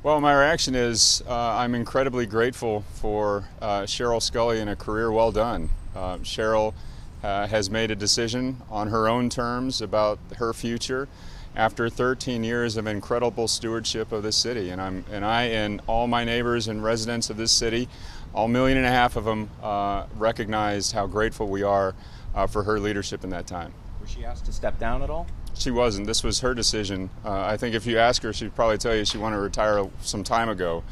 Well, my reaction is I'm incredibly grateful for Sheryl Sculley and a career well done. Sheryl has made a decision on her own terms about her future after 13 years of incredible stewardship of this city. And I and all my neighbors and residents of this city, all 1.5 million of them, recognized how grateful we are for her leadership in that time. Was she asked to step down at all? She wasn't. This was her decision. I think if you ask her, she'd probably tell you she wanted to retire some time ago.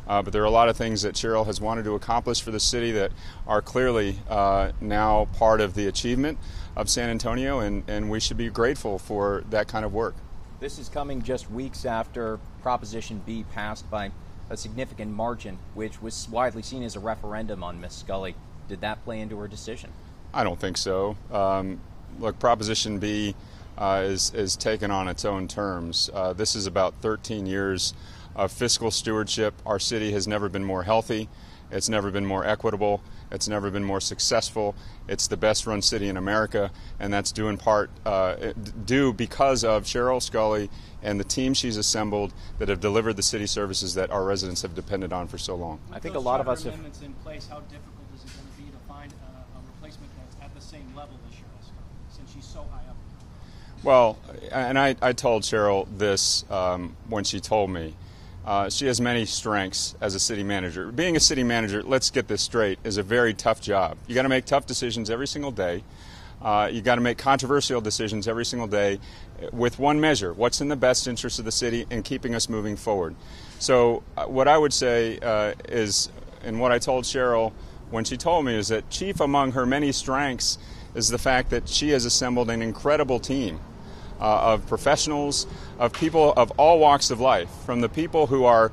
But there are a lot of things that Sheryl has wanted to accomplish for the city that are clearly now part of the achievement of San Antonio, and we should be grateful for that kind of work. This is coming just weeks after Proposition B passed by a significant margin, which was widely seen as a referendum on Ms. Sculley. Did that play into her decision? I don't think so. Look, Proposition B is taken on its own terms. This is about 13 years of fiscal stewardship. Our city has never been more healthy. It's never been more equitable. It's never been more successful. It's the best run city in America, and that's due in part because of Sheryl Sculley and the team she's assembled that have delivered the city services that our residents have depended on for so long. I think a lot of us have. Amendments in place, how difficult is it going to be to find a replacement that's at the same level as Sheryl Sculley, since she's so high up? Well, and I told Sheryl this when she told me. She has many strengths as a city manager. Being a city manager, let's get this straight, is a very tough job. You got to make tough decisions every single day. You got to make controversial decisions every single day with one measure: what's in the best interest of the city and keeping us moving forward. So what I would say is, and what I told Sheryl when she told me, is that chief among her many strengths is the fact that she has assembled an incredible team of professionals, of people of all walks of life, from the people who are,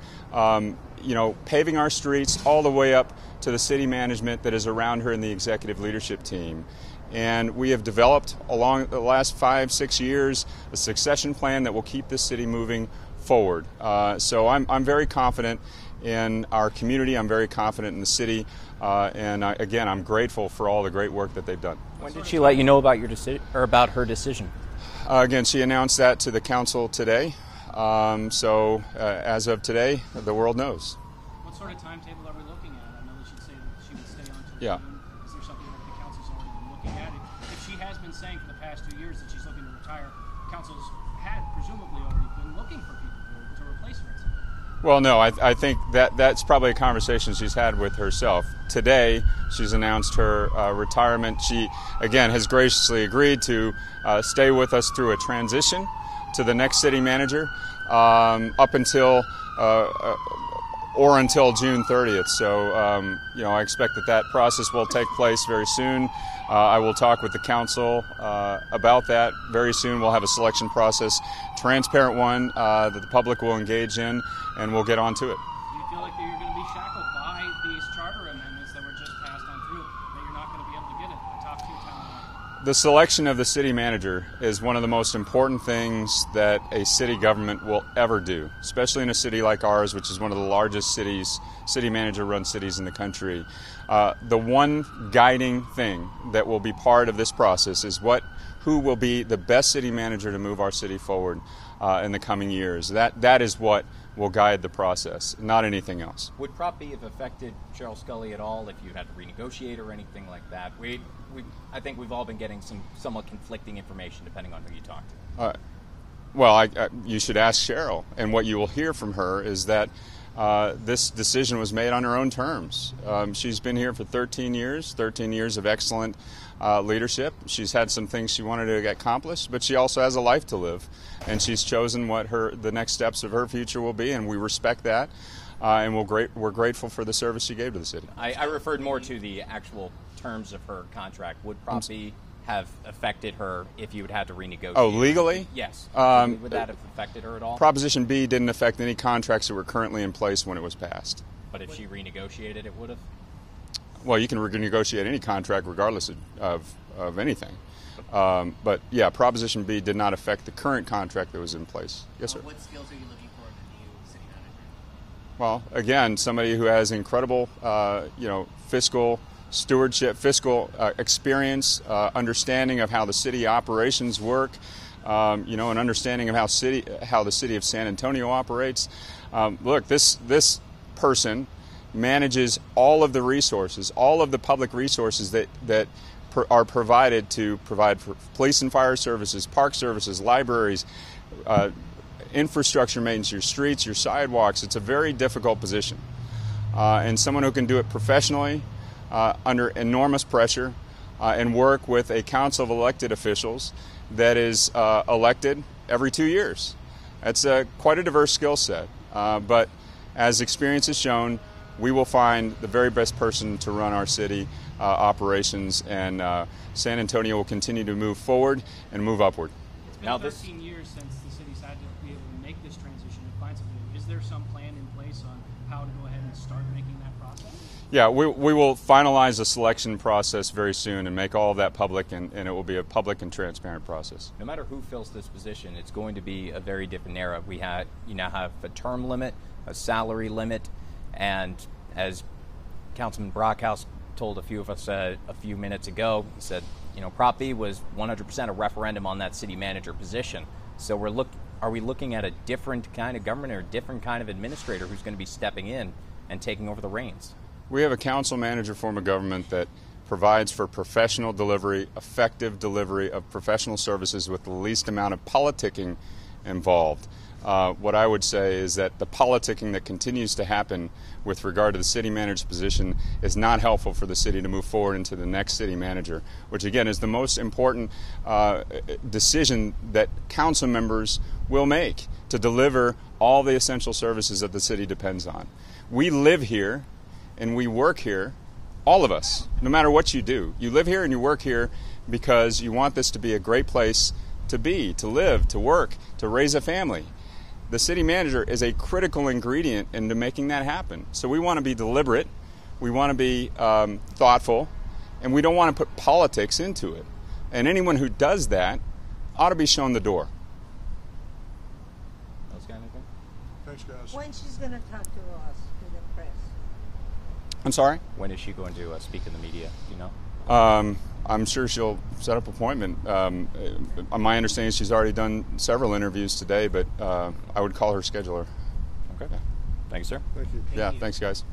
paving our streets all the way up to the city management that is around her in the executive leadership team. And we have developed along the last 5-6 years a succession plan that will keep this city moving forward. So I'm very confident in our community. I'm very confident in the city, and again, I'm grateful for all the great work that they've done. When did she let you know about your decision, or about her decision? Again, she announced that to the council today. So as of today, the world knows. What sort of timetable are we looking at? I know that she'd say that she would stay on to Yeah. June. Is there something that the council's already been looking at? If she has been saying for the past 2 years that she's looking to retire, councils had presumably already been looking for people to replace her. Well, no, I think that's probably a conversation she's had with herself. Today, she's announced her retirement. She, again, has graciously agreed to stay with us through a transition to the next city manager up until June 30th. So, I expect that process will take place very soon. I will talk with the council about that very soon. We'll have a selection process, transparent one that the public will engage in, and we'll get on to it. Do you feel like you're going to be shackled by these charter amendments that were just passed on through, that you're not going to be able to get a top 2 talent? The selection of the city manager is one of the most important things that a city government will ever do, especially in a city like ours, which is one of the largest city manager-run cities in the country. The one guiding thing that will be part of this process is who will be the best city manager to move our city forward in the coming years. That is what will guide the process, not anything else. Would Prop B have affected Sheryl Sculley at all if you had to renegotiate or anything like that? I think we've all been getting some somewhat conflicting information depending on who you talk to. Well, you should ask Sheryl, and what you will hear from her is that this decision was made on her own terms. She's been here for 13 years of excellent leadership. She's had some things she wanted to get accomplished, but she also has a life to live, and she's chosen what the next steps of her future will be, and we respect that, and we're grateful for the service she gave to the city. I referred more to the actual terms of her contract. Would Prop B have affected her if you had had to renegotiate? Oh, legally? Yes. Would that have affected her at all? Proposition B didn't affect any contracts that were currently in place when it was passed. But if she renegotiated, it would have? Well, you can renegotiate any contract regardless of anything. But yeah, Proposition B did not affect the current contract that was in place. Yes, sir. What skills are you looking for in the new city manager? Well, again, somebody who has incredible, fiscal stewardship, fiscal experience, understanding of how the city operations work, you know, an understanding of how the city of San Antonio operates. Look, this person manages all of the resources, all of the public resources that are provided to provide for police and fire services, park services, libraries, infrastructure maintenance, your streets, your sidewalks. It's a very difficult position. And someone who can do it professionally, under enormous pressure, and work with a council of elected officials that is elected every 2 years. That's quite a diverse skill set. But as experience has shown, we will find the very best person to run our city operations, and San Antonio will continue to move forward and move upward. It's been 13 years since the city's had to be able to make this transition and find something. Is there some plan in place on how to go ahead and start making that process? Yeah, we will finalize the selection process very soon and make all of that public, and it will be a public and transparent process. No matter who fills this position, it's going to be a very different era. You now have a term limit, a salary limit, and as Councilman Brockhouse told a few of us a few minutes ago, he said, you know, Prop B was 100% a referendum on that city manager position. So are we looking at a different kind of government or a different kind of administrator who's going to be stepping in and taking over the reins? We have a council manager form of government that provides for professional delivery, effective delivery of professional services with the least amount of politicking involved. What I would say is that the politicking that continues to happen with regard to the city manager's position is not helpful for the city to move forward into the next city manager, which again is the most important decision that council members will make to deliver all the essential services that the city depends on. We live here and we work here, all of us, no matter what you do. You live here and you work here because you want this to be a great place to be, to live, to work, to raise a family. The city manager is a critical ingredient into making that happen. So we want to be deliberate, we want to be thoughtful, and we don't want to put politics into it. And anyone who does that ought to be shown the door. Thanks, guys. When she's going to talk to us, to the press? I'm sorry? When is she going to speak in the media? Do you know? I'm sure she'll set up an appointment. My understanding is she's already done several interviews today, but I would call her scheduler. Okay. Yeah. Thank you, sir. Thank you. Yeah, thanks, guys.